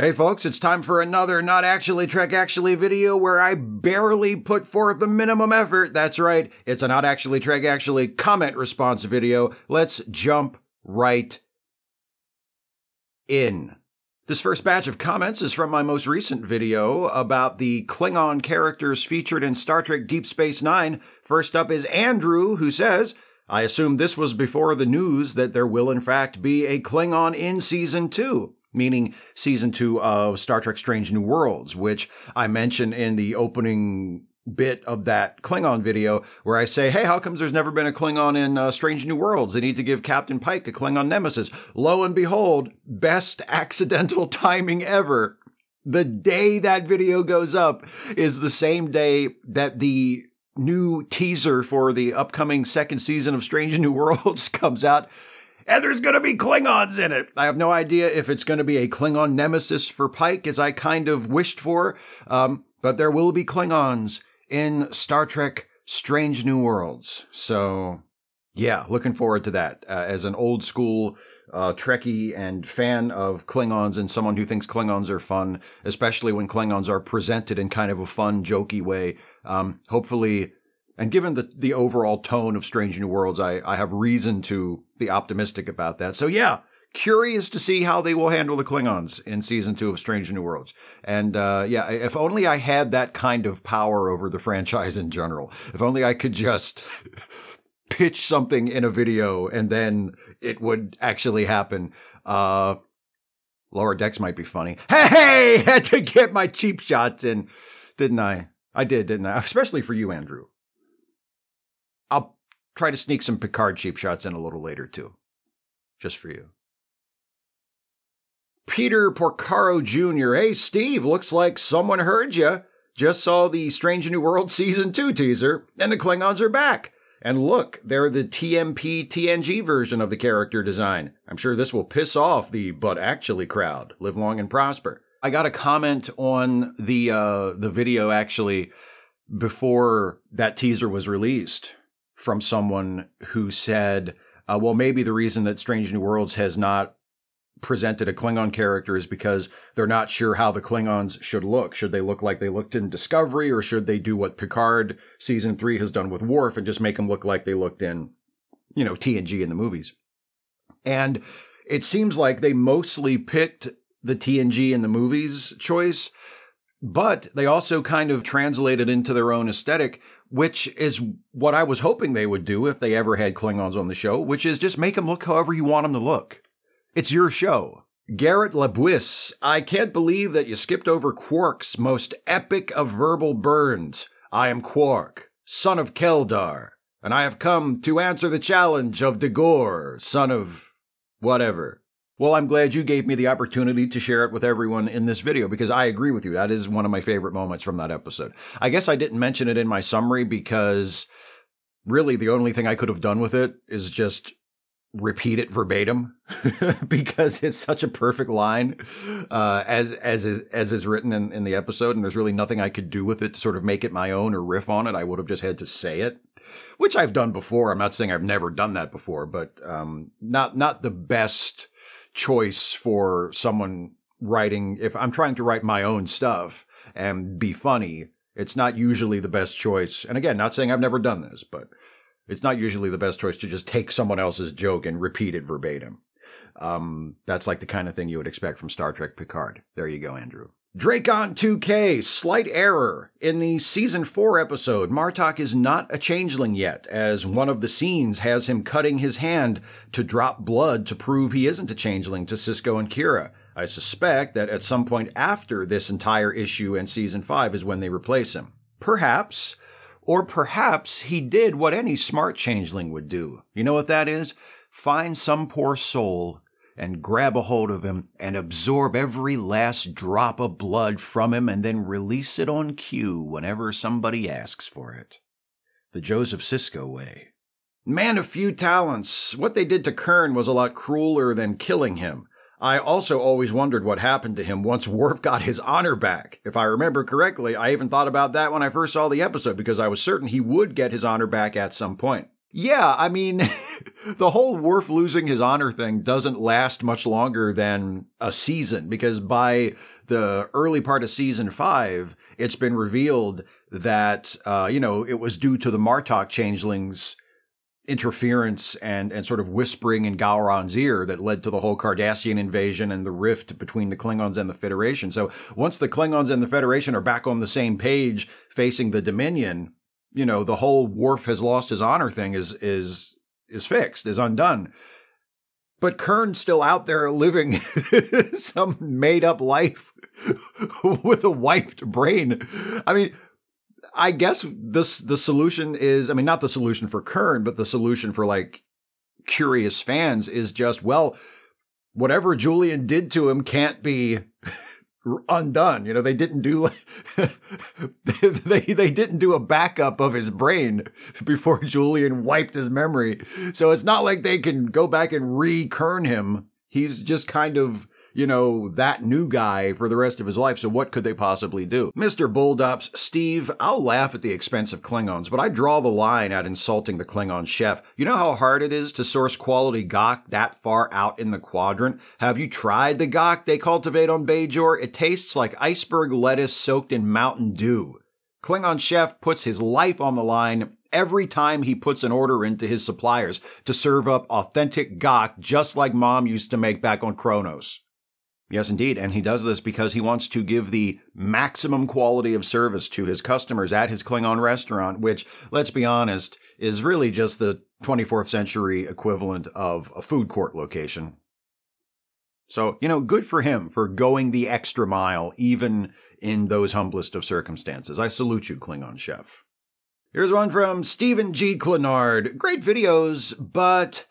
Hey folks, it's time for another Not Actually Trek Actually video where I barely put forth the minimum effort. That's right, it's a Not Actually Trek Actually comment response video. Let's jump right in. This first batch of comments is from my most recent video about the Klingon characters featured in Star Trek Deep Space Nine. First up is Andrew, who says, I assume this was before the news that there will in fact be a Klingon in Season 2. Meaning Season 2 of Star Trek Strange New Worlds, which I mention in the opening bit of that Klingon video, where I say, hey, how comes there's never been a Klingon in Strange New Worlds? They need to give Captain Pike a Klingon Nemesis. Lo and behold, best accidental timing ever. The day that video goes up is the same day that the new teaser for the upcoming second season of Strange New Worlds comes out. And there's going to be Klingons in it. I have no idea if it's going to be a Klingon nemesis for Pike, as I kind of wished for. But there will be Klingons in Star Trek Strange New Worlds. So, yeah, looking forward to that. As an old school Trekkie and fan of Klingons and someone who thinks Klingons are fun, especially when Klingons are presented in kind of a fun, jokey way, hopefully... And given the overall tone of Strange New Worlds, I have reason to be optimistic about that. So yeah, curious to see how they will handle the Klingons in Season 2 of Strange New Worlds. And yeah, if only I had that kind of power over the franchise in general. If only I could just pitch something in a video and then it would actually happen. Lower Decks might be funny. Hey, had to get my cheap shots in, didn't I? I did, didn't I? Especially for you, Andrew. I'll try to sneak some Picard cheap shots in a little later, too. Just for you. Peter Porcaro Jr. Hey, Steve, looks like someone heard you. Just saw the Strange New World Season 2 teaser, and the Klingons are back. And look, they're the TMP TNG version of the character design. I'm sure this will piss off the but actually crowd. Live long and prosper. I got a comment on the video, actually, before that teaser was released, from someone who said, well, maybe the reason that Strange New Worlds has not presented a Klingon character is because they're not sure how the Klingons should look. Should they look like they looked in Discovery, or should they do what Picard Season 3 has done with Worf and just make them look like they looked in, you know, TNG in the movies? And it seems like they mostly picked the TNG in the movies choice, but they also kind of translated into their own aesthetic, which is what I was hoping they would do if they ever had Klingons on the show, which is just make them look however you want them to look. It's your show. Garrett Labuisse, I can't believe that you skipped over Quark's most epic of verbal burns. I am Quark, son of Keldar, and I have come to answer the challenge of Dagor, son of whatever. Well, I'm glad you gave me the opportunity to share it with everyone in this video, because I agree with you. That is one of my favorite moments from that episode. I guess I didn't mention it in my summary because really the only thing I could have done with it is just repeat it verbatim because it's such a perfect line as is written in the episode, and there's really nothing I could do with it to sort of make it my own or riff on it. I would have just had to say it, which I've done before. I'm not saying I've never done that before, but not the best choice for someone writing. If I'm trying to write my own stuff and be funny, it's not usually the best choice. And again, not saying I've never done this, but it's not usually the best choice to just take someone else's joke and repeat it verbatim. That's like the kind of thing you would expect from Star Trek Picard. There you go, Andrew. Dracon 2K, slight error. In the Season 4 episode, Martok is not a changeling yet, as one of the scenes has him cutting his hand to drop blood to prove he isn't a changeling to Sisko and Kira. I suspect that at some point after this entire issue and Season 5 is when they replace him. Perhaps, or perhaps he did what any smart changeling would do. You know what that is? Find some poor soul and grab a hold of him and absorb every last drop of blood from him and then release it on cue whenever somebody asks for it. The Joseph Sisko way. Man of few talents. What they did to Kern was a lot crueler than killing him. I also always wondered what happened to him once Worf got his honor back. If I remember correctly, I even thought about that when I first saw the episode because I was certain he would get his honor back at some point. Yeah, I mean, the whole Worf losing his honor thing doesn't last much longer than a season, because by the early part of season 5, it's been revealed that, it was due to the Martok changelings' interference and sort of whispering in Gowron's ear that led to the whole Cardassian invasion and the rift between the Klingons and the Federation. So once the Klingons and the Federation are back on the same page facing the Dominion, the whole Worf has lost his honor thing is fixed, is undone. But Kern's still out there living some made-up life with a wiped brain. I mean, I guess the solution is, not the solution for Kern, but the solution for, like, curious fans is just, well, whatever Julian did to him can't be undone. They didn't do they didn't do a backup of his brain before Julian wiped his memory. So it's not like they can go back and re-Kern him. He's just kind of, that new guy for the rest of his life. So what could they possibly do? Mr. Bulldops, Steve, I'll laugh at the expense of Klingons, but I draw the line at insulting the Klingon chef. You know how hard it is to source quality gok that far out in the quadrant? Have you tried the gok they cultivate on Bajor? It tastes like iceberg lettuce soaked in Mountain Dew. Klingon chef puts his life on the line every time he puts an order into his suppliers to serve up authentic gok just like Mom used to make back on Kronos. Yes, indeed, and he does this because he wants to give the maximum quality of service to his customers at his Klingon restaurant, which, let's be honest, is really just the 24th century equivalent of a food court location. So, good for him for going the extra mile, even in those humblest of circumstances. I salute you, Klingon chef. Here's one from Stephen G. Clenard. Great videos, but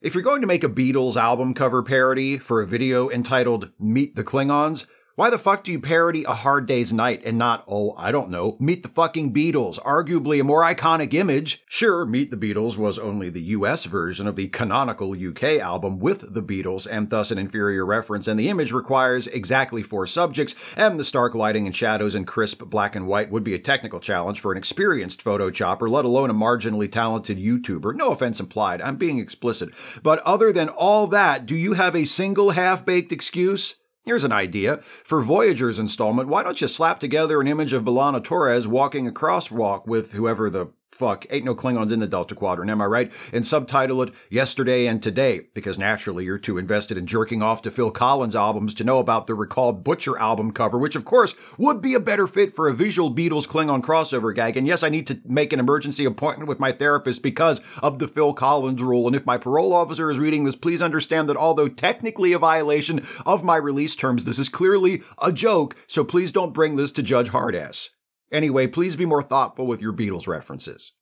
if you're going to make a Beatles album cover parody for a video entitled Meet the Klingons, why the fuck do you parody A Hard Day's Night and not, Meet the fucking Beatles, arguably a more iconic image? Sure, Meet the Beatles was only the US version of the canonical UK album with the Beatles, and thus an inferior reference, and the image requires exactly 4 subjects, and the stark lighting and shadows in crisp black and white would be a technical challenge for an experienced photo chopper, let alone a marginally talented YouTuber. No offense implied, I'm being explicit. But other than all that, do you have a single half-baked excuse? Here's an idea. For Voyager's installment, why don't you slap together an image of B'Elanna Torres walking a crosswalk with whoever the fuck, ain't no Klingons in the Delta Quadrant, am I right? And subtitle it Yesterday and Today, because naturally you're too invested in jerking off to Phil Collins albums to know about the recalled Butcher album cover, which of course would be a better fit for a visual Beatles Klingon crossover gag. And yes, I need to make an emergency appointment with my therapist because of the Phil Collins rule. And if my parole officer is reading this, please understand that although technically a violation of my release terms, this is clearly a joke, so please don't bring this to Judge Hardass. Anyway, please be more thoughtful with your Beatles references.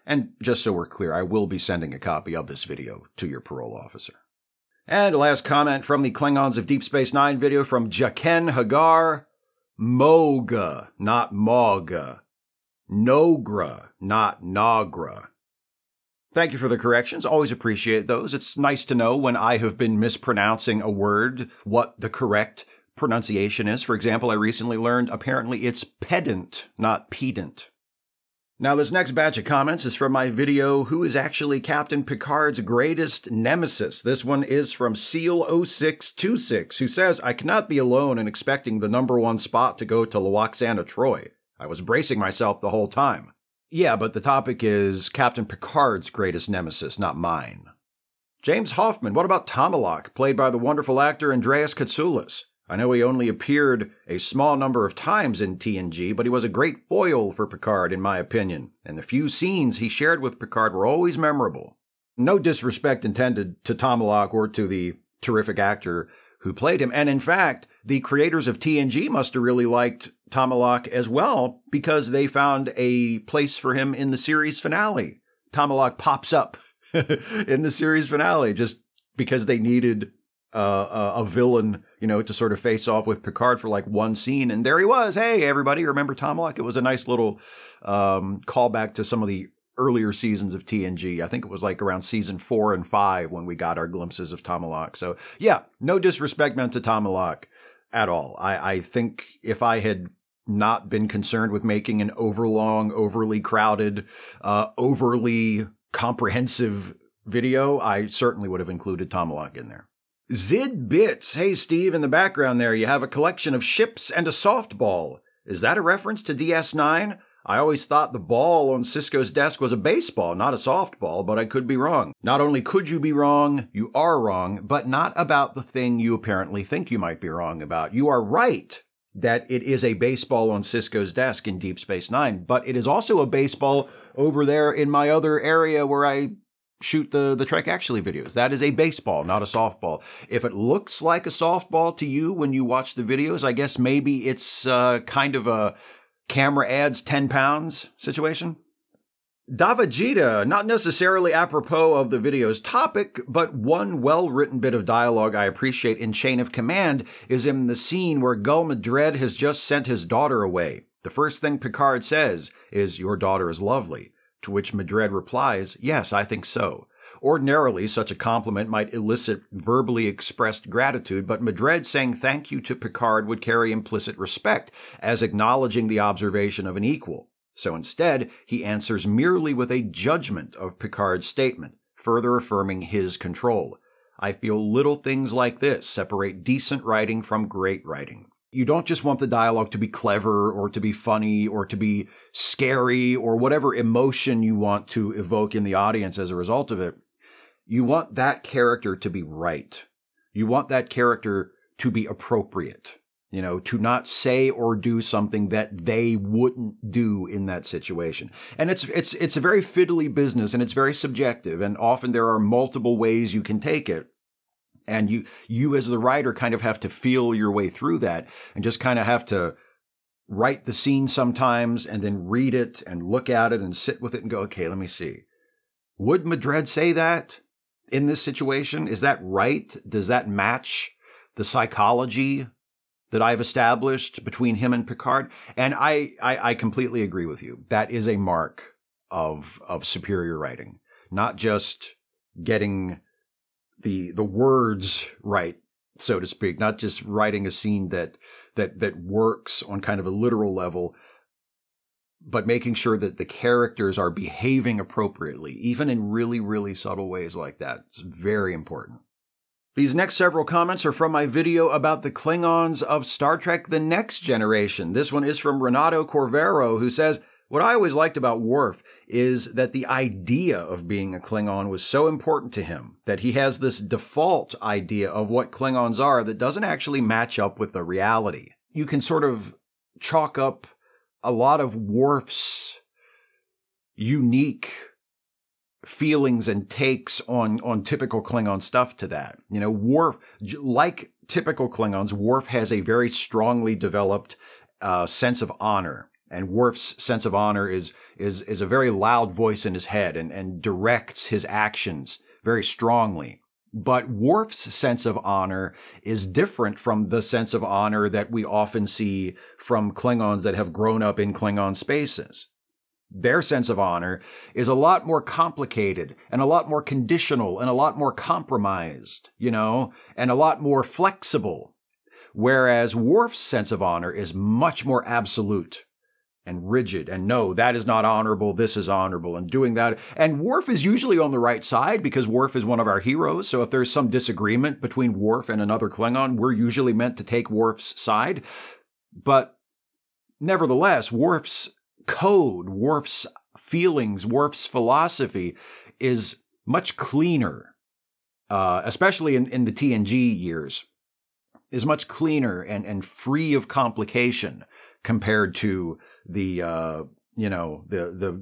And just so we're clear, I will be sending a copy of this video to your parole officer. And last comment from the Klingons of Deep Space Nine video from Jaqen Hagar. Moga, not Moga. Nogra, not Nagra. Thank you for the corrections. Always appreciate those. It's nice to know when I have been mispronouncing a word, what the correct pronunciation is. For example, I recently learned apparently it's pedant, not pedant. Now, this next batch of comments is from my video, Who is Actually Captain Picard's Greatest Nemesis? This one is from Seal0626, who says, I cannot be alone in expecting the #1 spot to go to Lwaxana Troi. I was bracing myself the whole time. Yeah, but the topic is Captain Picard's greatest nemesis, not mine. James Hoffman, what about Tomalak, played by the wonderful actor Andreas Katsoulis? I know he only appeared a small number of times in TNG, but he was a great foil for Picard, in my opinion, and the few scenes he shared with Picard were always memorable. No disrespect intended to Tomalak or to the terrific actor who played him, and in fact, the creators of TNG must have really liked Tomalak as well, because they found a place for him in the series finale. Tomalak pops up in the series finale, just because they needed a villain, to sort of face off with Picard for like one scene. And there he was. Hey, everybody, remember Tomalak? It was a nice little callback to some of the earlier seasons of TNG. I think it was like around season 4 and 5 when we got our glimpses of Tomalak. So yeah, no disrespect meant to Tomalak at all. I think if I had not been concerned with making an overlong, overly crowded, overly comprehensive video, I certainly would have included Tomalak in there. Zid Bits. Hey, Steve, in the background there, you have a collection of ships and a softball. Is that a reference to DS9? I always thought the ball on Sisko's desk was a baseball, not a softball, but I could be wrong. Not only could you be wrong, you are wrong, but not about the thing you apparently think you might be wrong about. You are right that it is a baseball on Sisko's desk in Deep Space Nine, but it is also a baseball over there in my other area where I shoot the Trek Actually videos. That is a baseball, not a softball. If it looks like a softball to you when you watch the videos, I guess maybe it's kind of a camera adds 10 pounds situation. Davajita, not necessarily apropos of the video's topic, but one well-written bit of dialogue I appreciate in Chain of Command is in the scene where Gul Madred has just sent his daughter away. The first thing Picard says is, "Your daughter is lovely," to which Madred replies, "Yes, I think so." Ordinarily, such a compliment might elicit verbally expressed gratitude, but Madred saying thank you to Picard would carry implicit respect, as acknowledging the observation of an equal. So instead, he answers merely with a judgment of Picard's statement, further affirming his control. I feel little things like this separate decent writing from great writing. You don't just want the dialogue to be clever or to be funny or to be scary or whatever emotion you want to evoke in the audience as a result of it. You want that character to be right. You want that character to be appropriate, to not say or do something that they wouldn't do in that situation. And it's a very fiddly business, and it's very subjective, and often there are multiple ways you can take it. And you as the writer kind of have to feel your way through that and just kind of have to write the scene sometimes and then read it and look at it and sit with it and go, okay, let me see. Would Madred say that in this situation? Is that right? Does that match the psychology that I've established between him and Picard? And I completely agree with you. That is a mark of superior writing, not just getting the words right, so to speak, not just writing a scene that works on kind of a literal level, but making sure that the characters are behaving appropriately, even in really, really subtle ways like that. It's very important. These next several comments are from my video about the Klingons of Star Trek The Next Generation. This one is from Renato Corvero, who says, "What I always liked about Worf is that the idea of being a Klingon was so important to him, that he has this default idea of what Klingons are that doesn't actually match up with the reality." You can sort of chalk up a lot of Worf's unique feelings and takes on typical Klingon stuff to that. Worf, like typical Klingons, Worf has a very strongly developed sense of honor. And Worf's sense of honor is a very loud voice in his head and directs his actions very strongly. But Worf's sense of honor is different from the sense of honor that we often see from Klingons that have grown up in Klingon spaces. Their sense of honor is a lot more complicated and a lot more conditional and a lot more compromised, and a lot more flexible. Whereas Worf's sense of honor is much more absolute and rigid, and no, that is not honorable, this is honorable, and doing that. And Worf is usually on the right side because Worf is one of our heroes, so if there's some disagreement between Worf and another Klingon, we're usually meant to take Worf's side. But nevertheless, Worf's code, Worf's feelings, Worf's philosophy is much cleaner, especially in the TNG years, is much cleaner and free of complication compared to the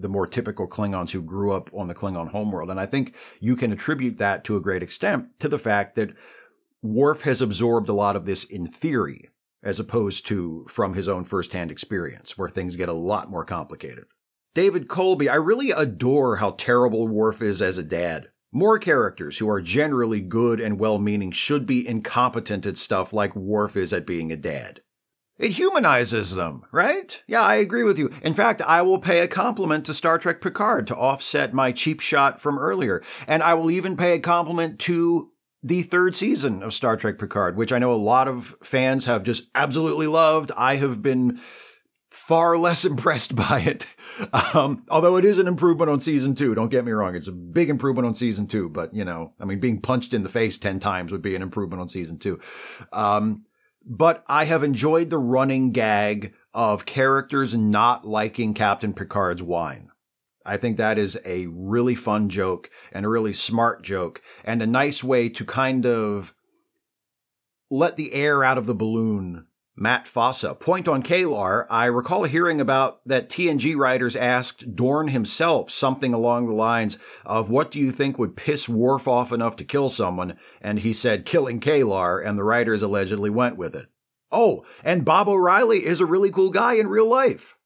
more typical Klingons who grew up on the Klingon homeworld. And I think you can attribute that to a great extent to the fact that Worf has absorbed a lot of this in theory, as opposed to from his own firsthand experience, where things get a lot more complicated. David Colby, I really adore how terrible Worf is as a dad. More characters who are generally good and well-meaning should be incompetent at stuff like Worf is at being a dad. It humanizes them, right? Yeah, I agree with you. In fact, I will pay a compliment to Star Trek Picard to offset my cheap shot from earlier. And I will even pay a compliment to the third season of Star Trek Picard, which I know a lot of fans have just absolutely loved. I have been far less impressed by it. Although it is an improvement on season 2. Don't get me wrong. It's a big improvement on season 2. But, being punched in the face 10 times would be an improvement on season 2. But I have enjoyed the running gag of characters not liking Captain Picard's wine. I think that is a really fun joke and a really smart joke and a nice way to kind of let the air out of the balloon. Matt Fossa. Point on Kalar. I recall hearing about that TNG writers asked Dorn himself something along the lines of, what do you think would piss Worf off enough to kill someone? And he said, killing Kalar, and the writers allegedly went with it. Oh, and Bob O'Reilly is a really cool guy in real life.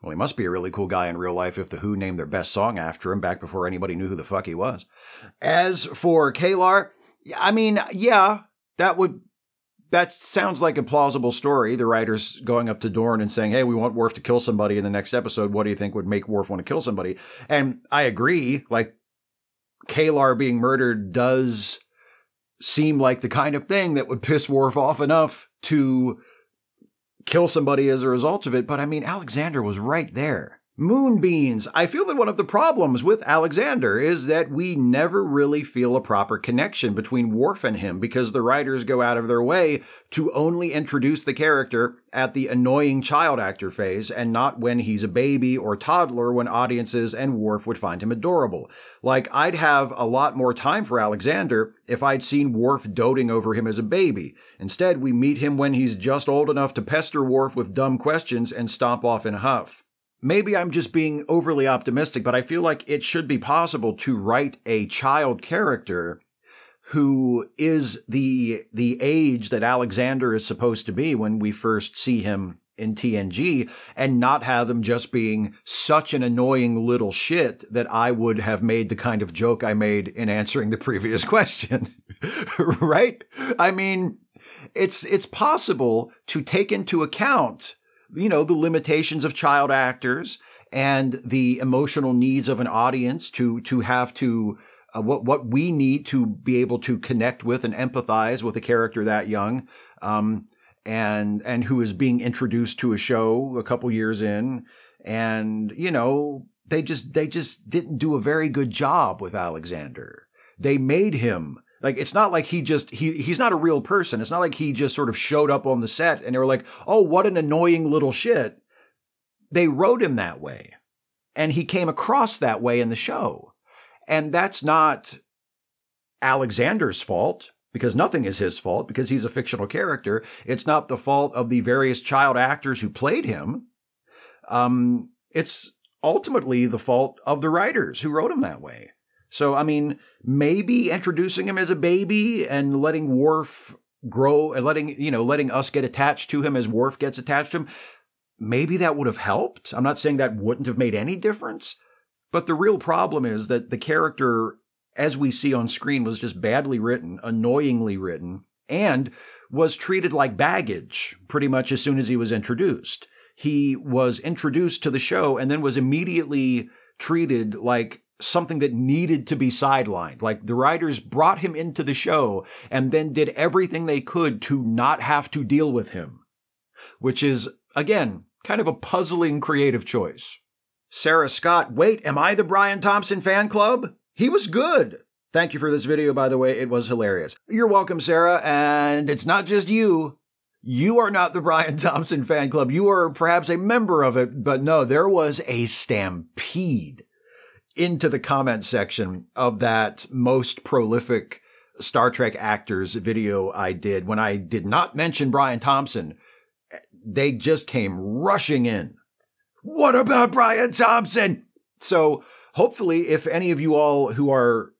Well, he must be a really cool guy in real life if The Who named their best song after him back before anybody knew who the fuck he was. As for Kalar, that sounds like a plausible story. The writers going up to Dorn and saying, hey, we want Worf to kill somebody in the next episode. What do you think would make Worf want to kill somebody? And I agree, like, Kalar being murdered does seem like the kind of thing that would piss Worf off enough to kill somebody as a result of it. But Alexander was right there. Moonbeans. I feel that one of the problems with Alexander is that we never really feel a proper connection between Worf and him because the writers go out of their way to only introduce the character at the annoying child actor phase and not when he's a baby or toddler when audiences and Worf would find him adorable. Like, I'd have a lot more time for Alexander if I'd seen Worf doting over him as a baby. Instead, we meet him when he's just old enough to pester Worf with dumb questions and stomp off in a huff. Maybe I'm just being overly optimistic, but I feel like it should be possible to write a child character who is the age that Alexander is supposed to be when we first see him in TNG and not have him just being such an annoying little shit that I would have made the kind of joke I made in answering the previous question. Right? It's possible to take into account the limitations of child actors and the emotional needs of an audience to have to, what we need to be able to connect with and empathize with a character that young, and who is being introduced to a show a couple years in. And, they just didn't do a very good job with Alexander. They made him, like, it's not like he's not a real person. It's not like he just sort of showed up on the set and they were like, oh, what an annoying little shit. They wrote him that way. And he came across that way in the show. And that's not Alexander's fault, because nothing is his fault, because he's a fictional character. It's not the fault of the various child actors who played him. It's ultimately the fault of the writers who wrote him that way. So, maybe introducing him as a baby and letting Worf grow and letting us get attached to him as Worf gets attached to him, maybe that would have helped. I'm not saying that wouldn't have made any difference, but the real problem is that the character, as we see on screen, was just badly written, annoyingly written, and was treated like baggage pretty much as soon as he was introduced. He was introduced to the show and then was immediately treated like something that needed to be sidelined. Like, the writers brought him into the show and then did everything they could to not have to deal with him, which is, again, kind of a puzzling creative choice. Sarah Scott, wait, am I the Brian Thompson fan club? He was good. Thank you for this video, by the way. It was hilarious. You're welcome, Sarah. And it's not just you. You are not the Brian Thompson fan club. You are perhaps a member of it, but no, there was a stampede into the comment section of that most prolific Star Trek actors video I did. When I did not mention Brian Thompson, they just came rushing in. What about Brian Thompson? So hopefully, if any of you all who are,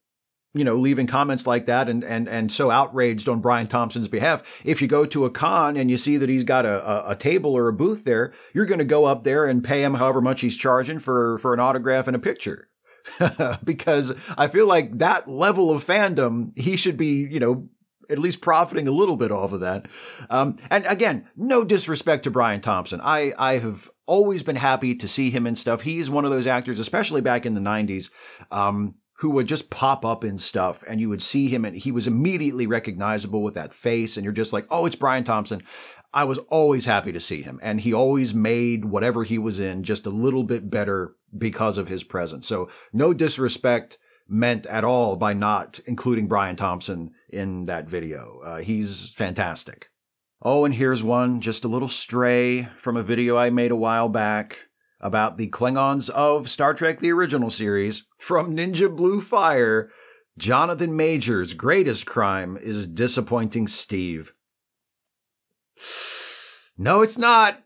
leaving comments like that and so outraged on Brian Thompson's behalf, if you go to a con and you see that he's got a table or a booth there, you're going to go up there and pay him however much he's charging for an autograph and a picture. Because I feel like that level of fandom, he should be, at least profiting a little bit off of that. And again, no disrespect to Brian Thompson. I have always been happy to see him in stuff. He's one of those actors, especially back in the 90s, who would just pop up in stuff and you would see him and he was immediately recognizable with that face. And you're just like, oh, it's Brian Thompson. I was always happy to see him, and he always made whatever he was in just a little bit better because of his presence. So no disrespect meant at all by not including Brian Thompson in that video. He's fantastic. Oh, and here's one, just a little stray from a video I made a while back about the Klingons of Star Trek the Original Series. From Ninja Blue Fire, Jonathan Majors' greatest crime is disappointing Steve. No, it's not.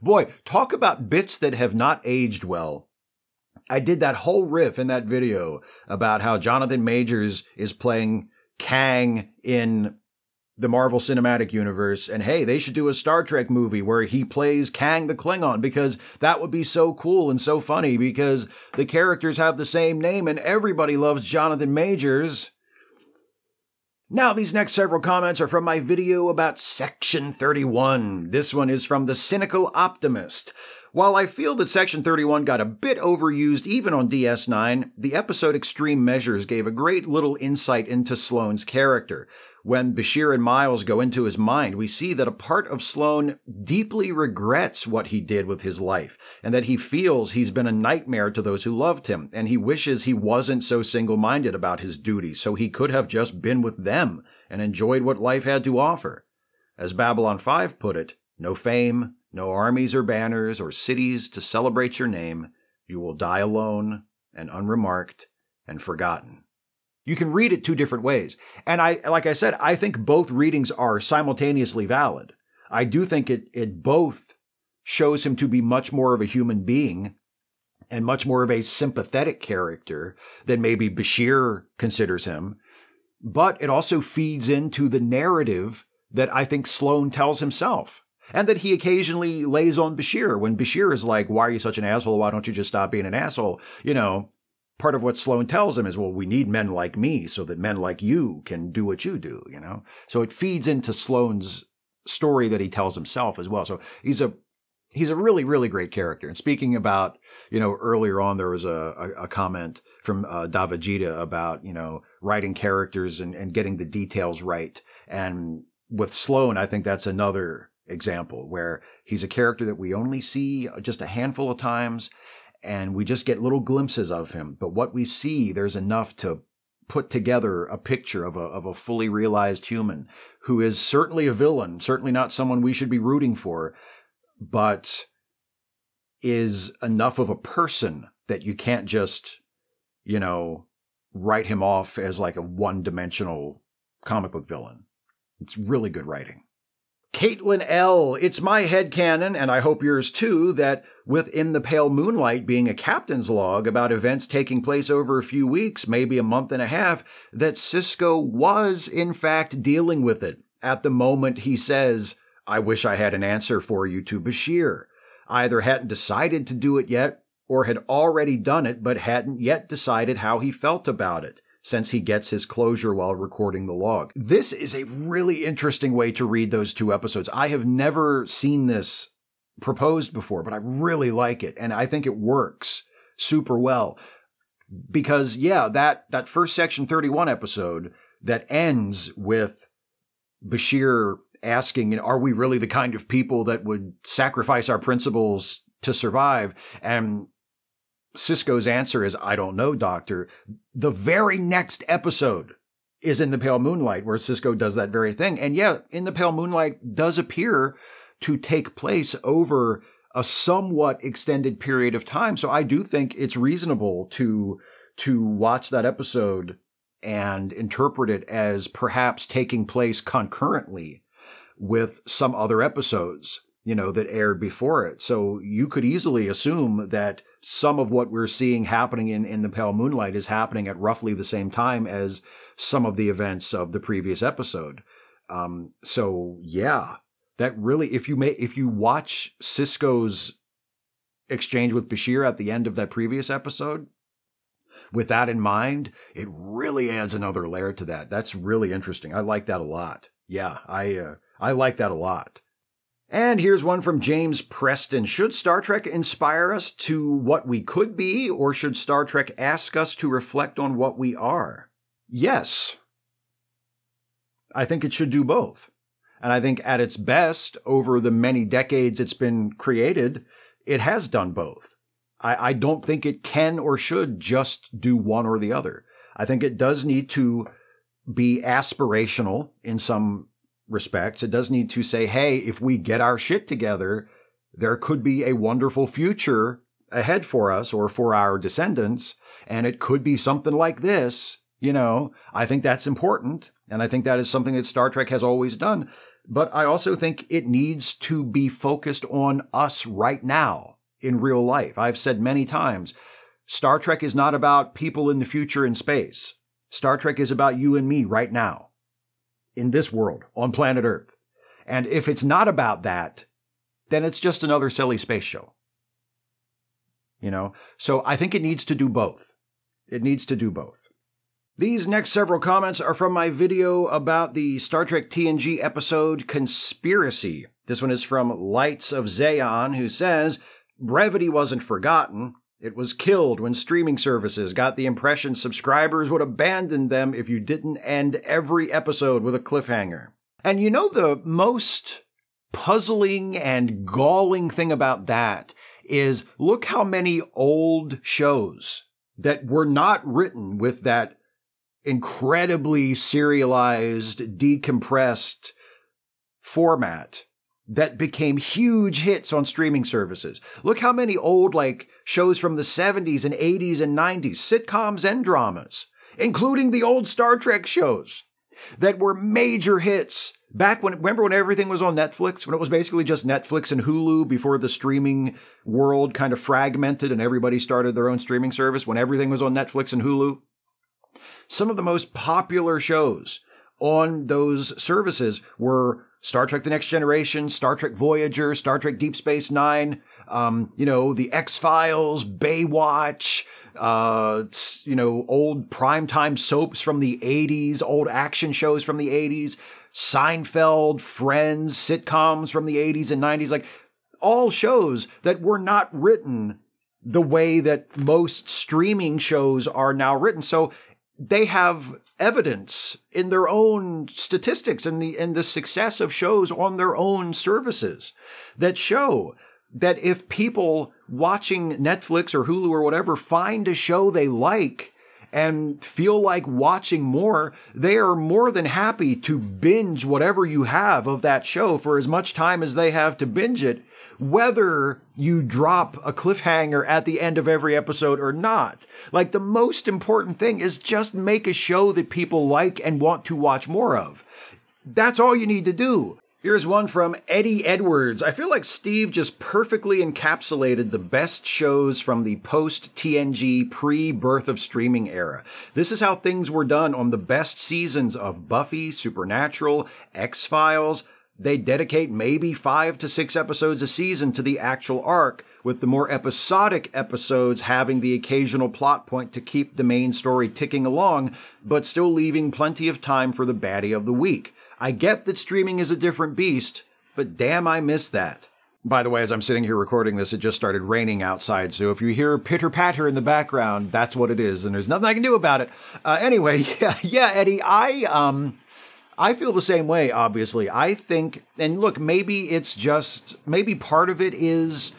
Boy, talk about bits that have not aged well. I did that whole riff in that video about how Jonathan Majors is playing Kang in the Marvel Cinematic Universe, and hey, they should do a Star Trek movie where he plays Kang the Klingon, because that would be so cool and so funny, because the characters have the same name and everybody loves Jonathan Majors. Now, these next several comments are from my video about Section 31. This one is from the Cynical Optimist. While I feel that Section 31 got a bit overused even on DS9, the episode Extreme Measures gave a great little insight into Sloane's character. When Bashir and Miles go into his mind, we see that a part of Sloane deeply regrets what he did with his life, and that he feels he's been a nightmare to those who loved him, and he wishes he wasn't so single-minded about his duties, so he could have just been with them and enjoyed what life had to offer. As Babylon 5 put it, no fame, no armies or banners or cities to celebrate your name. You will die alone and unremarked and forgotten. You can read it two different ways. And like I said, I think both readings are simultaneously valid. I do think it both shows him to be much more of a human being and much more of a sympathetic character than maybe Bashir considers him. But it also feeds into the narrative that I think Sloane tells himself. And that he occasionally lays on Bashir when Bashir is like, why are you such an asshole? Why don't you just stop being an asshole? You know, part of what Sloane tells him is, well, we need men like me so that men like you can do what you do, you know? So it feeds into Sloane's story that he tells himself as well. So he's a really, really great character. And speaking about, you know, earlier on, there was a comment from Davajita about, you know, writing characters and getting the details right. And with Sloane, I think that's another example where he's a character that we only see just a handful of times, and we just get little glimpses of him. But what we see, there's enough to put together a picture of a fully realized human who is certainly a villain, certainly not someone we should be rooting for, but is enough of a person that you can't just, you know, write him off as like a one-dimensional comic book villain. It's really good writing. Caitlin L., it's my headcanon, and I hope yours too, that within the Pale Moonlight being a captain's log about events taking place over a few weeks, maybe a month and a half, that Sisko was, in fact, dealing with it at the moment he says, I wish I had an answer for you to Bashir. Either hadn't decided to do it yet, or had already done it but hadn't yet decided how he felt about it, since he gets his closure while recording the log. This is a really interesting way to read those two episodes. I have never seen this proposed before, but I really like it, and I think it works super well. Because, yeah, that first Section 31 episode that ends with Bashir asking, are we really the kind of people that would sacrifice our principles to survive? And Sisko's answer is, I don't know, Doctor. The very next episode is in the Pale Moonlight, where Sisko does that very thing. And yeah, in the Pale Moonlight does appear to take place over a somewhat extended period of time. So I do think it's reasonable to watch that episode and interpret it as perhaps taking place concurrently with some other episodes, you know, that aired before it. So you could easily assume that some of what we're seeing happening in the Pale Moonlight is happening at roughly the same time as some of the events of the previous episode. So yeah, that really, if you watch Sisko's exchange with Bashir at the end of that previous episode, with that in mind, it really adds another layer to that. That's really interesting. I like that a lot. Yeah, I like that a lot. And here's one from James Preston. Should Star Trek inspire us to what we could be, or should Star Trek ask us to reflect on what we are? Yes. I think it should do both. And I think at its best, over the many decades it's been created, it has done both. I don't think it can or should just do one or the other. I think it does need to be aspirational in some respects. It does need to say, hey, if we get our shit together, there could be a wonderful future ahead for us or for our descendants, and it could be something like this. I think that's important, and I think that is something that Star Trek has always done. But I also think it needs to be focused on us right now in real life. I've said many times, Star Trek is not about people in the future in space. Star Trek is about you and me right now, in this world, on planet Earth. And if it's not about that, then it's just another silly space show. So I think it needs to do both. It needs to do both. These next several comments are from my video about the Star Trek TNG episode Conspiracy. This one is from Lights of Zayon, who says, Brevity wasn't forgotten. It was killed when streaming services got the impression subscribers would abandon them if you didn't end every episode with a cliffhanger. And the most puzzling and galling thing about that is look how many old shows that were not written with that incredibly serialized, decompressed format that became huge hits on streaming services. Look how many old, shows from the 70s and 80s and 90s, sitcoms and dramas, including the old Star Trek shows that were major hits back remember when everything was on Netflix? When it was basically just Netflix and Hulu before the streaming world kind of fragmented and everybody started their own streaming service, when everything was on Netflix and Hulu? Some of the most popular shows on those services were Star Trek The Next Generation, Star Trek Voyager, Star Trek Deep Space Nine, the X-Files, Baywatch, old primetime soaps from the 80s, old action shows from the 80s, Seinfeld, Friends, sitcoms from the 80s and 90s, all shows that were not written the way that most streaming shows are now written. So they have evidence in their own statistics and the success of shows on their own services that show that if people watching Netflix or Hulu or whatever find a show they like and feel like watching more, they are more than happy to binge whatever you have of that show for as much time as they have to binge it, whether you drop a cliffhanger at the end of every episode or not. The most important thing is just make a show that people like and want to watch more of. That's all you need to do. Here's one from Eddie Edwards. I feel like Steve just perfectly encapsulated the best shows from the post-TNG, pre-birth of streaming era. This is how things were done on the best seasons of Buffy, Supernatural, X-Files. They dedicate maybe 5 to 6 episodes a season to the actual arc, with the more episodic episodes having the occasional plot point to keep the main story ticking along, but still leaving plenty of time for the baddie of the week. I get that streaming is a different beast, but damn, I miss that. By the way, as I'm sitting here recording this, it just started raining outside, so if you hear pitter-patter in the background, that's what it is, and there's nothing I can do about it. Anyway, yeah, Eddie, I feel the same way, obviously. I think, and look, maybe part of it is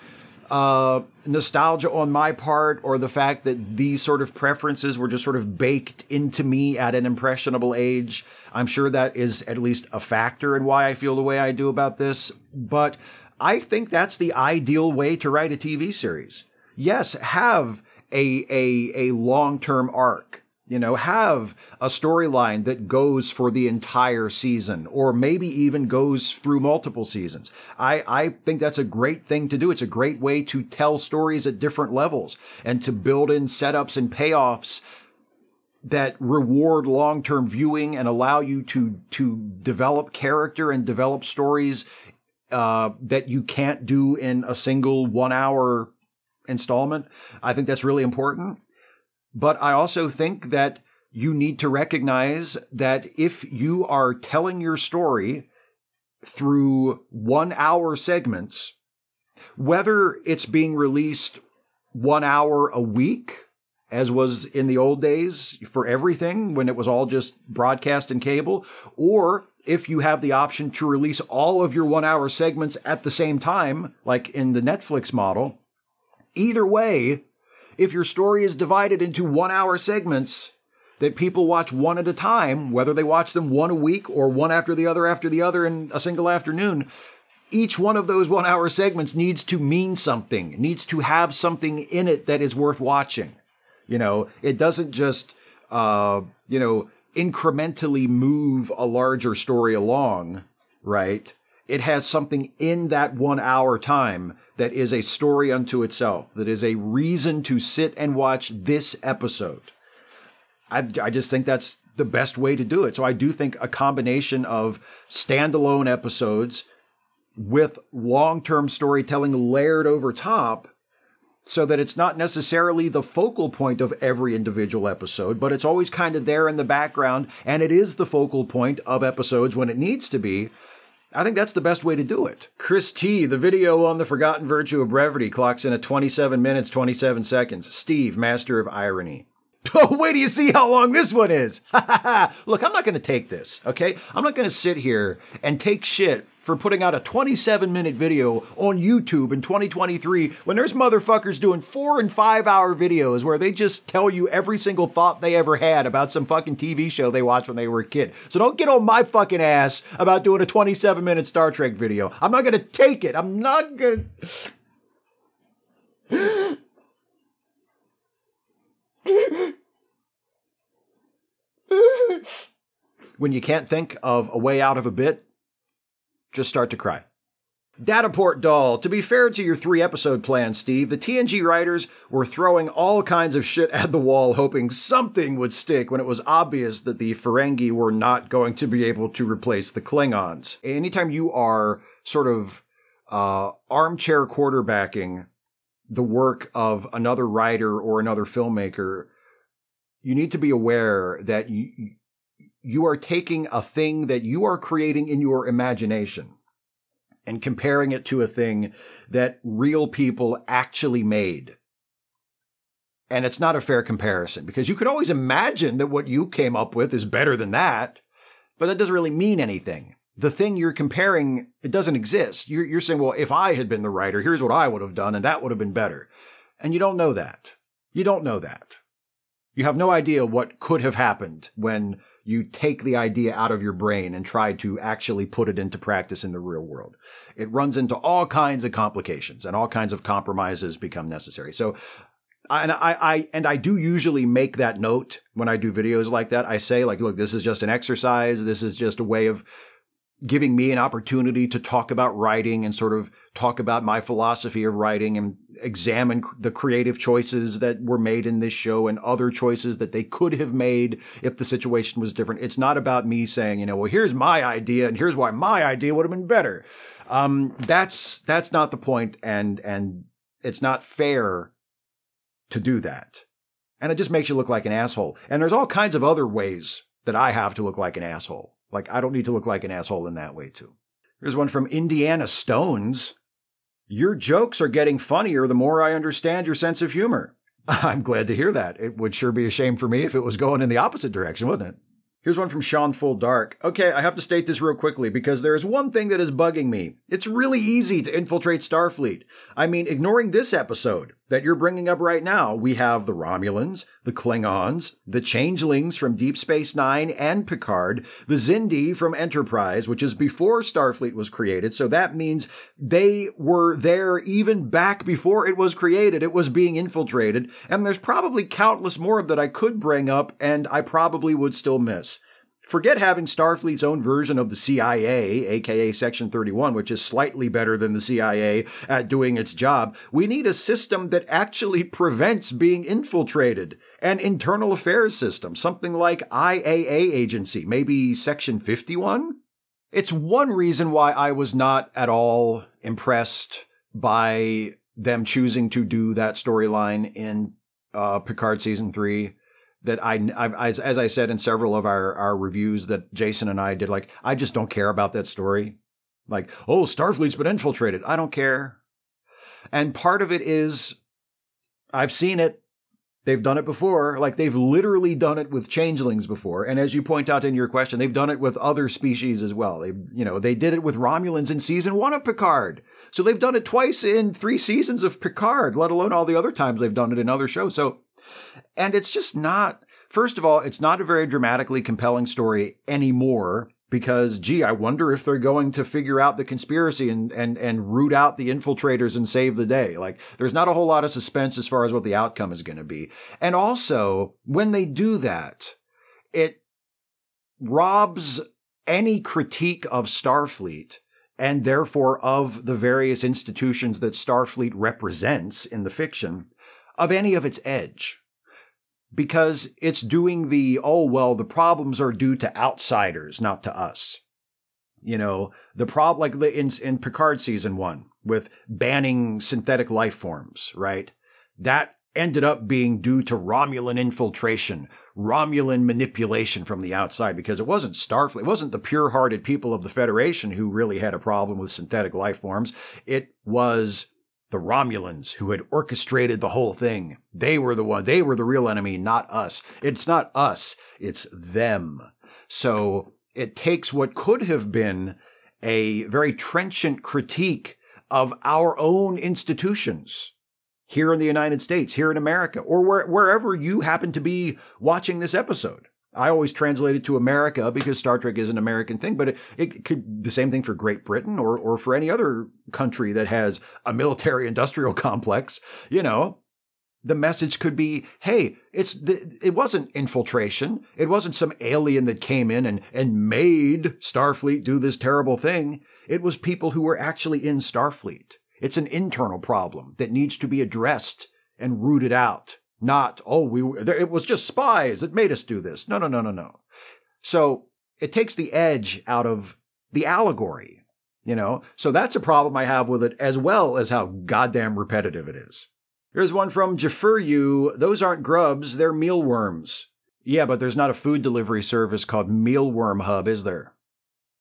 nostalgia on my part, or the fact that these sort of preferences were just sort of baked into me at an impressionable age. I'm sure that is at least a factor in why I feel the way I do about this. But I think that's the ideal way to write a TV series. Yes, have a long-term arc. Have a storyline that goes for the entire season, or maybe even goes through multiple seasons. I think that's a great thing to do. It's a great way to tell stories at different levels and to build in setups and payoffs that reward long-term viewing and allow you to develop character and develop stories that you can't do in a single 1-hour installment. I think that's really important. But I also think that you need to recognize that if you are telling your story through 1-hour segments, whether it's being released 1 hour a week, as was in the old days for everything when it was all just broadcast and cable, or if you have the option to release all of your 1 hour segments at the same time, like in the Netflix model. Either way, if your story is divided into 1 hour segments that people watch one at a time, whether they watch them one a week or one after the other in a single afternoon, each one of those 1 hour segments needs to mean something, needs to have something in it that is worth watching. It doesn't just, incrementally move a larger story along, right? It has something in that 1 hour time that is a story unto itself, that is a reason to sit and watch this episode. I just think that's the best way to do it. So I do think a combination of standalone episodes with long-term storytelling layered over top, so that it's not necessarily the focal point of every individual episode, but it's always kind of there in the background, and it is the focal point of episodes when it needs to be. I think that's the best way to do it. Chris T, the video on the forgotten virtue of brevity clocks in at 27 minutes, 27 seconds. Steve, master of irony. Oh, wait till you see how long this one is. Look, I'm not going to take this, okay? I'm not going to sit here and take shit for putting out a 27-minute video on YouTube in 2023 when there's motherfuckers doing 4 and 5 hour videos where they just tell you every single thought they ever had about some fucking TV show they watched when they were a kid. So don't get on my fucking ass about doing a 27-minute Star Trek video. I'm not going to take it. I'm not going to... When you can't think of a way out of a bit, just start to cry. Dataport Doll. To be fair to your 3-episode plan, Steve, the TNG writers were throwing all kinds of shit at the wall hoping something would stick when it was obvious that the Ferengi were not going to be able to replace the Klingons. Anytime you are sort of armchair quarterbacking the work of another writer or another filmmaker, you need to be aware that you are taking a thing that you are creating in your imagination and comparing it to a thing that real people actually made. And it's not a fair comparison, because you could always imagine that what you came up with is better than that, but that doesn't really mean anything. The thing you're comparing, it doesn't exist. You're saying, well, if I had been the writer, here's what I would have done, and that would have been better. And you don't know that. You don't know that. You have no idea what could have happened when you take the idea out of your brain and try to actually put it into practice in the real world. It runs into all kinds of complications, and all kinds of compromises become necessary. So, I do usually make that note when I do videos like that. I say, like, look, this is just an exercise. This is just a way of giving me an opportunity to talk about writing and sort of talk about my philosophy of writing and examine the creative choices that were made in this show and other choices that they could have made if the situation was different. It's not about me saying, well, here's my idea and here's why my idea would have been better. That's not the point, and it's not fair to do that. And it just makes you look like an asshole. And there's all kinds of other ways that I have to look like an asshole. Like, I don't need to look like an asshole in that way, too. Here's one from Indiana Stones. Your jokes are getting funnier the more I understand your sense of humor. I'm glad to hear that. It would sure be a shame for me if it was going in the opposite direction, wouldn't it? Here's one from Sean Full Dark. Okay, I have to state this real quickly because there is one thing that is bugging me. It's really easy to infiltrate Starfleet. I mean, ignoring this episode that you're bringing up right now, we have the Romulans, the Klingons, the Changelings from Deep Space Nine and Picard, the Xindi from Enterprise, which is before Starfleet was created, so that means they were there even back before it was created. It was being infiltrated, and there's probably countless more that I could bring up, and I probably would still miss. Forget having Starfleet's own version of the CIA, aka Section 31, which is slightly better than the CIA at doing its job. We need a system that actually prevents being infiltrated. An internal affairs system, something like IAA agency, maybe Section 51? It's one reason why I was not at all impressed by them choosing to do that storyline in Picard Season 3. That as I said in several of our reviews that Jason and I did, like, I just don't care about that story. Like, oh, Starfleet's been infiltrated. I don't care. And part of it is, I've seen it. They've done it before. Like, they've literally done it with changelings before. And as you point out in your question, they've done it with other species as well. They did it with Romulans in season 1 of Picard. So they've done it twice in 3 seasons of Picard, let alone all the other times they've done it in other shows. And it's just not, first of all, it's not a very dramatically compelling story anymore. Because, I wonder if they're going to figure out the conspiracy and root out the infiltrators and save the day. Like, there's not a whole lot of suspense as far as what the outcome is going to be. And also, when they do that, it robs any critique of Starfleet, and therefore of the various institutions that Starfleet represents in the fiction, of any of its edge. Because it's doing the problems are due to outsiders, not to us. The problem, like in Picard season 1, with banning synthetic life forms, right? That ended up being due to Romulan infiltration, Romulan manipulation from the outside, because it wasn't Starfleet, it wasn't the pure-hearted people of the Federation who really had a problem with synthetic life forms. It was the Romulans who had orchestrated the whole thing. They were the real enemy, not us. It's not us, it's them. So it takes what could have been a very trenchant critique of our own institutions here in the United States, here in America, or wherever you happen to be watching this episode. I always translate it to America because Star Trek is an American thing, but it could the same thing for Great Britain or for any other country that has a military-industrial complex. The message could be, hey, it wasn't infiltration. It wasn't some alien that came in and made Starfleet do this terrible thing. It was people who were actually in Starfleet. It's an internal problem that needs to be addressed and rooted out. Not, it was just spies that made us do this. No. So it takes the edge out of the allegory, So that's a problem I have with it, as well as how goddamn repetitive it is. Here's one from Jafuryu. Those aren't grubs, they're mealworms. Yeah, but there's not a food delivery service called Mealworm Hub, is there?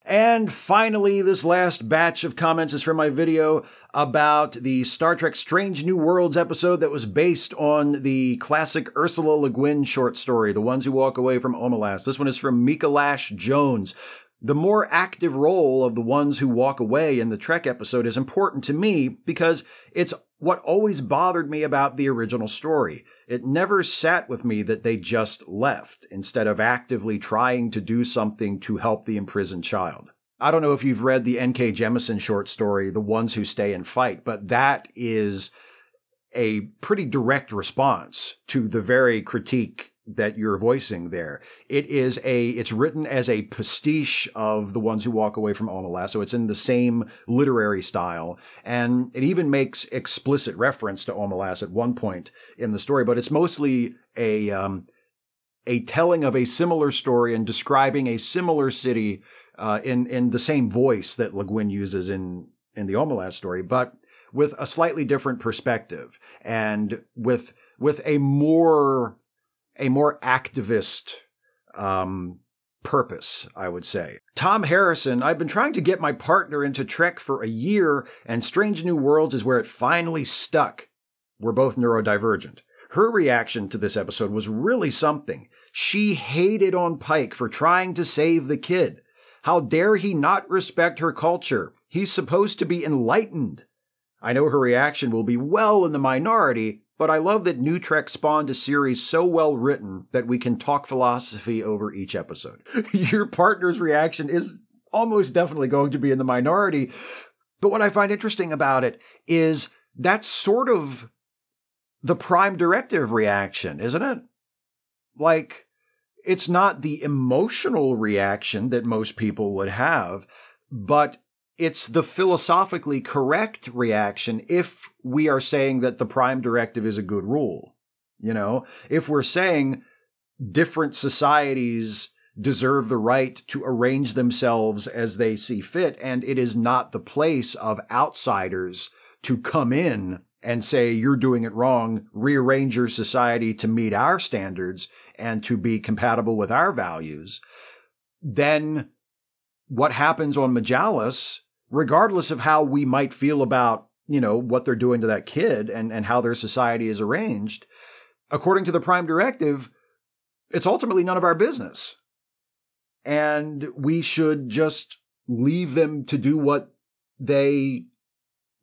And finally, this last batch of comments is from my video about the Star Trek Strange New Worlds episode that was based on the classic Ursula Le Guin short story, The Ones Who Walk Away from Omelas. This one is from Mika Lash Jones. The more active role of the ones who walk away in the Trek episode is important to me because it's what always bothered me about the original story. It never sat with me that they just left instead of actively trying to do something to help the imprisoned child. I don't know if you've read the N.K. Jemisin short story, The Ones Who Stay and Fight, but that is a pretty direct response to the very critique that you're voicing there. It's written as a pastiche of The Ones Who Walk Away from Omelas, so it's in the same literary style, and it even makes explicit reference to Omelas at one point in the story, but it's mostly a telling of a similar story and describing a similar city in the same voice that Le Guin uses in the Omelas story, but with a slightly different perspective and with a more activist purpose, I would say. Tom Harrison, I've been trying to get my partner into Trek for a year, and Strange New Worlds is where it finally stuck. We're both neurodivergent. Her reaction to this episode was really something. She hated on Pike for trying to save the kid. How dare he not respect her culture? He's supposed to be enlightened. I know her reaction will be well in the minority, but I love that New Trek spawned a series so well written that we can talk philosophy over each episode. Your partner's reaction is almost definitely going to be in the minority. But what I find interesting about it is that's sort of the Prime Directive reaction, isn't it? Like, it's not the emotional reaction that most people would have, but it's the philosophically correct reaction if we are saying that the Prime Directive is a good rule. If we're saying different societies deserve the right to arrange themselves as they see fit, and it is not the place of outsiders to come in and say, you're doing it wrong, rearrange your society to meet our standards and to be compatible with our values, then what happens on Majalis, regardless of how we might feel about, what they're doing to that kid and how their society is arranged, according to the Prime Directive, it's ultimately none of our business. And we should just leave them to do what they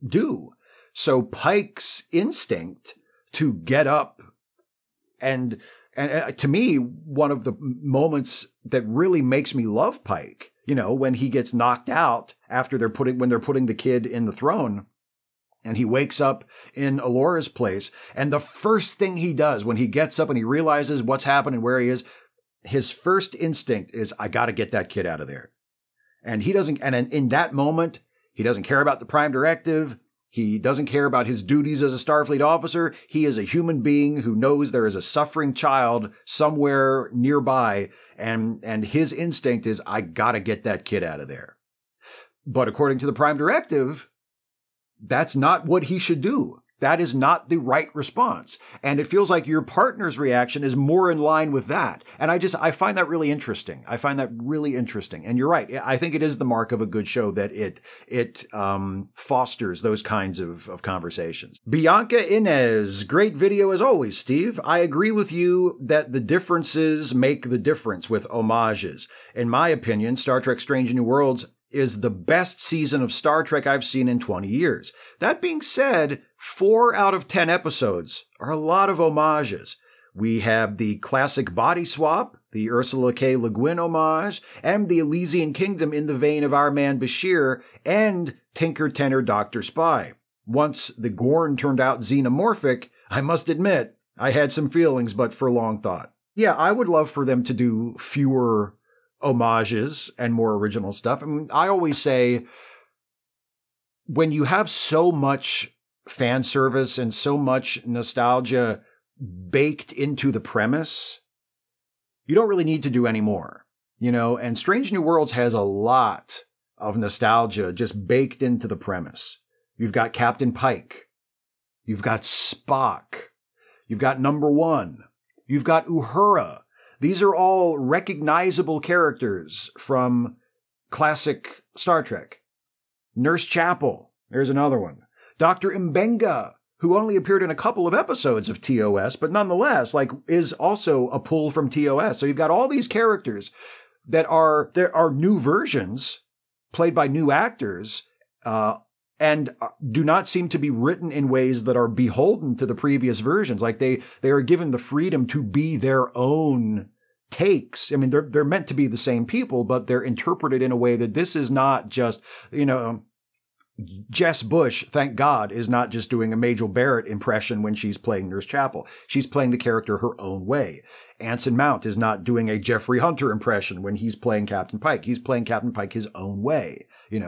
do. So Pike's instinct to get up and to me, one of the moments that really makes me love Pike, when he gets knocked out after when they're putting the kid in the throne, and he wakes up in Alora's place, and the first thing he does when he gets up and he realizes what's happened and where he is, his first instinct is, I got to get that kid out of there. And he doesn't, and in that moment, he doesn't care about the Prime Directive. He doesn't care about his duties as a Starfleet officer. He is a human being who knows there is a suffering child somewhere nearby, and his instinct is, I gotta get that kid out of there. But according to the Prime Directive, that's not what he should do. That is not the right response. And it feels like your partner's reaction is more in line with that. And I find that really interesting. And you're right. I think it is the mark of a good show that it fosters those kinds of conversations. Bianca Inez, great video as always, Steve. I agree with you that the differences make the difference with homages. In my opinion, Star Trek Strange New Worlds is the best season of Star Trek I've seen in 20 years. That being said, 4 out of 10 episodes are a lot of homages. We have the classic body swap, the Ursula K. Le Guin homage, and the Elysian Kingdom in the vein of Our Man Bashir, and Tinker Tenor Dr. Spy. Once the Gorn turned out xenomorphic, I must admit, I had some feelings, but for long thought. Yeah, I would love for them to do fewer homages and more original stuff. I mean, I always say, when you have so much fan service and so much nostalgia baked into the premise, you don't really need to do any more, and Strange New Worlds has a lot of nostalgia just baked into the premise. You've got Captain Pike. You've got Spock. You've got Number One. You've got Uhura. These are all recognizable characters from classic Star Trek. Nurse Chapel, there's another one. Dr. Mbenga, who only appeared in a couple of episodes of TOS, but nonetheless, is also a pull from TOS. So you've got all these characters there are new versions played by new actors, and do not seem to be written in ways that are beholden to the previous versions. They are given the freedom to be their own takes. I mean, they're meant to be the same people, but they're interpreted in a way that this is not just, Jess Bush, thank God, is not just doing a Majel Barrett impression when she's playing Nurse Chapel. She's playing the character her own way. Anson Mount is not doing a Jeffrey Hunter impression when he's playing Captain Pike. He's playing Captain Pike his own way.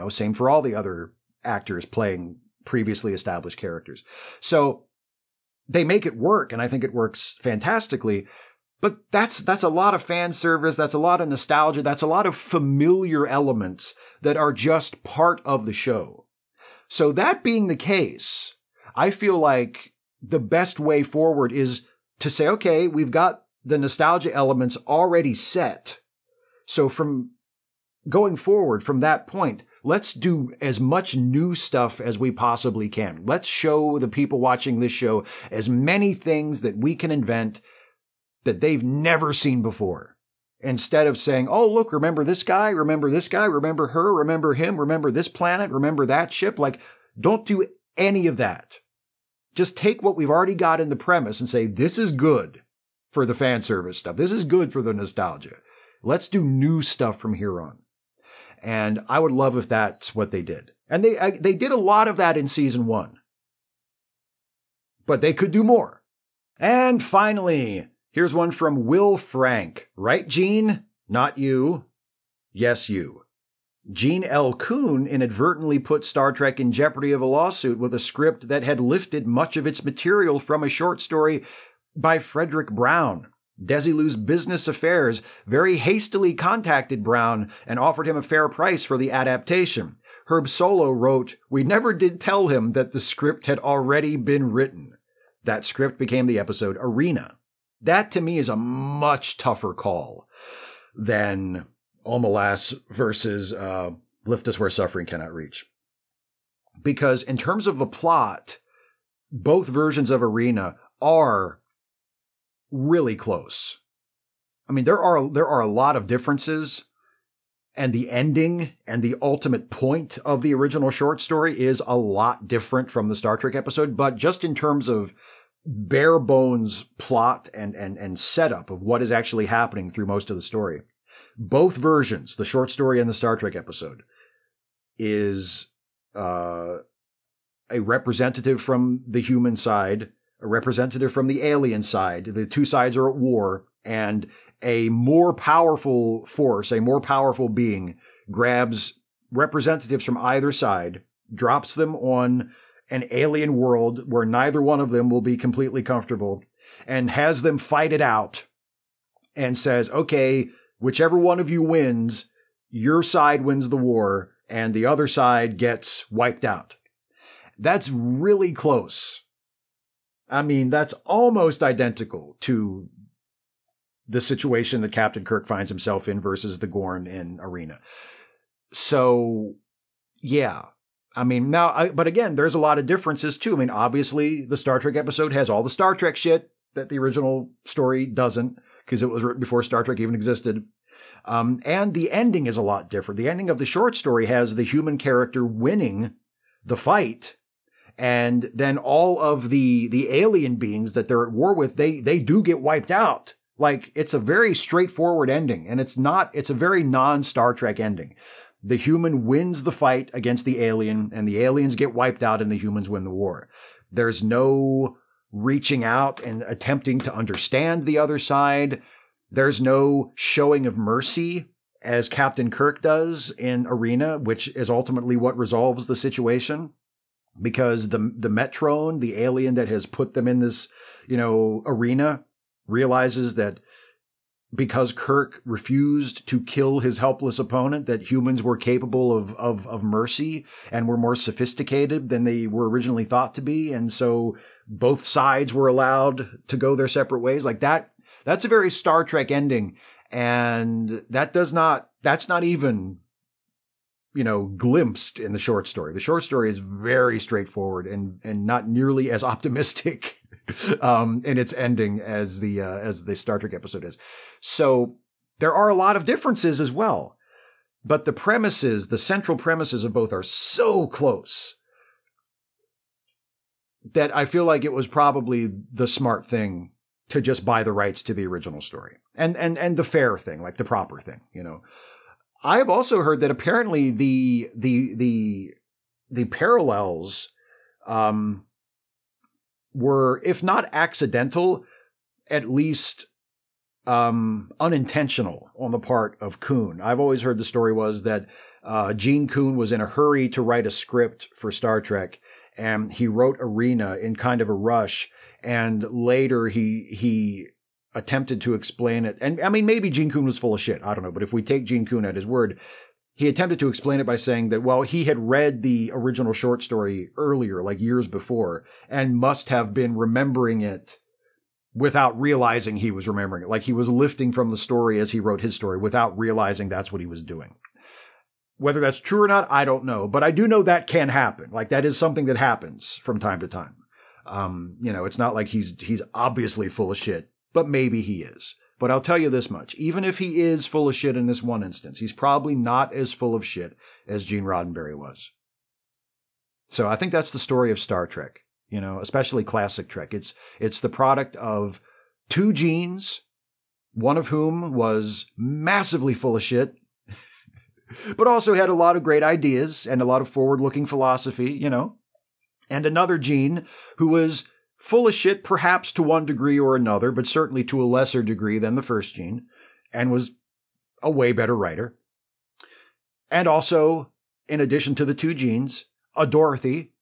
Same for all the other actors playing previously established characters. So they make it work, and I think it works fantastically. But that's a lot of fan service, that's a lot of nostalgia, that's a lot of familiar elements that are just part of the show. So that being the case, I feel like the best way forward is to say, okay, we've got the nostalgia elements already set. So from going forward from that point, let's do as much new stuff as we possibly can. Let's show the people watching this show as many things that we can invent that they've never seen before. Instead of saying, oh, look, remember this guy, remember her, remember him, remember this planet, remember that ship. Don't do any of that. Just take what we've already got in the premise and say, this is good for the fan service stuff. This is good for the nostalgia. Let's do new stuff from here on. And I would love if that's what they did. And they did a lot of that in season 1. But they could do more. And finally, here's one from Will Frank. Right, Gene? Not you. Yes, you. Gene L. Kuhn inadvertently put Star Trek in jeopardy of a lawsuit with a script that had lifted much of its material from a short story by Frederick Brown. Desilu's Business Affairs very hastily contacted Brown and offered him a fair price for the adaptation. Herb Solow wrote, "We never did tell him that the script had already been written." That script became the episode Arena. That, to me, is a much tougher call than Omelas versus Lift Us Where Suffering Cannot Reach. Because in terms of the plot, both versions of Arena are really close. I mean, there are a lot of differences, and the ending and the ultimate point of the original short story is a lot different from the Star Trek episode, but just in terms of bare bones plot and setup of what is actually happening through most of the story, both versions, the short story and the Star Trek episode, is a representative from the human side, a representative from the alien side. The two sides are at war, and a more powerful force, a more powerful being, grabs representatives from either side, drops them on an alien world where neither one of them will be completely comfortable, and has them fight it out, and says, okay, whichever one of you wins, your side wins the war, and the other side gets wiped out. That's really close. I mean, that's almost identical to the situation that Captain Kirk finds himself in versus the Gorn in Arena. So, yeah. I mean, but again, there's a lot of differences too. I mean, obviously, the Star Trek episode has all the Star Trek shit that the original story doesn't, because it was written before Star Trek even existed. And the ending is a lot different. The ending of the short story has the human character winning the fight, and then all of the alien beings that they're at war with, they do get wiped out. Like, it's a very straightforward ending, and it's a very non-Star Trek ending. The human wins the fight against the alien, and the aliens get wiped out, and the humans win the war. There's no reaching out and attempting to understand the other side. There's no showing of mercy, as Captain Kirk does in Arena, which is ultimately what resolves the situation. Because the Metrone, the alien that has put them in this, arena, realizes that because Kirk refused to kill his helpless opponent, that humans were capable of mercy and were more sophisticated than they were originally thought to be. And so both sides were allowed to go their separate ways. Like that's a very Star Trek ending. And that's not even, glimpsed in the short story. The short story is very straightforward and not nearly as optimistic in its ending as the Star Trek episode is. So there are a lot of differences as well, but the central premises of both are so close that I feel like it was probably the smart thing to just buy the rights to the original story and the fair thing, like the proper thing, I have also heard that apparently the parallels, were, if not accidental, at least unintentional on the part of Kuhn. I've always heard the story was that Gene Kuhn was in a hurry to write a script for Star Trek, and he wrote Arena in kind of a rush, and later he attempted to explain it. And I mean, maybe Gene Kuhn was full of shit. I don't know. But if we take Gene Kuhn at his word, he attempted to explain it by saying that, well, he had read the original short story earlier, like years before, and must have been remembering it without realizing he was remembering it. Like he was lifting from the story as he wrote his story without realizing that's what he was doing. Whether that's true or not, I don't know. But I do know that can happen. Like that is something that happens from time to time. It's not like he's obviously full of shit, but maybe he is. But I'll tell you this much. Even if he is full of shit in this one instance, he's probably not as full of shit as Gene Roddenberry was. So I think that's the story of Star Trek, especially classic Trek. It's the product of two Genes, one of whom was massively full of shit, but also had a lot of great ideas and a lot of forward-looking philosophy, and another Gene who was full of shit, perhaps to one degree or another, but certainly to a lesser degree than the first Gene, and was a way better writer. And also, in addition to the two Genes, a Dorothy,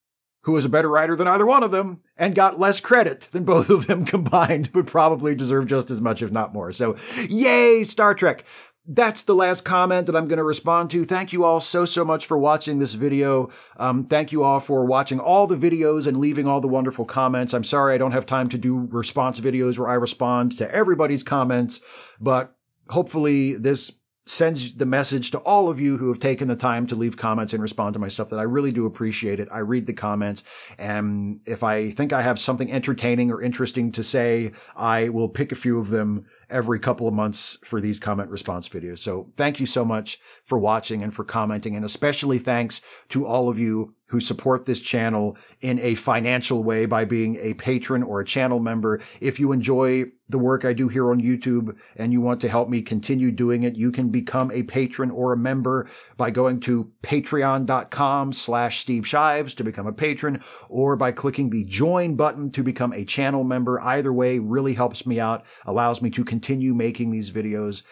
who was a better writer than either one of them, and got less credit than both of them combined, but probably deserved just as much, if not more. So, yay, Star Trek! That's the last comment that I'm going to respond to. Thank you all so much for watching this video. Thank you all for watching all the videos and leaving all the wonderful comments. I'm sorry I don't have time to do response videos where I respond to everybody's comments, but hopefully this sends the message to all of you who have taken the time to leave comments and respond to my stuff that I really do appreciate it. I read the comments, and if I think I have something entertaining or interesting to say, I will pick a few of them every couple of months for these comment response videos. So thank you so much for watching and for commenting, and especially thanks to all of you who support this channel in a financial way by being a patron or a channel member. If you enjoy the work I do here on YouTube and you want to help me continue doing it, you can become a patron or a member by going to patreon.com/Steve Shives to become a patron, or by clicking the join button to become a channel member. Either way really helps me out, allows me to continue making these videos.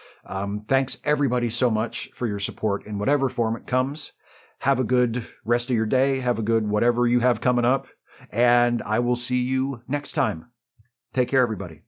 Thanks everybody so much for your support in whatever form it comes. Have a good rest of your day. Have a good whatever you have coming up. And I will see you next time. Take care, everybody.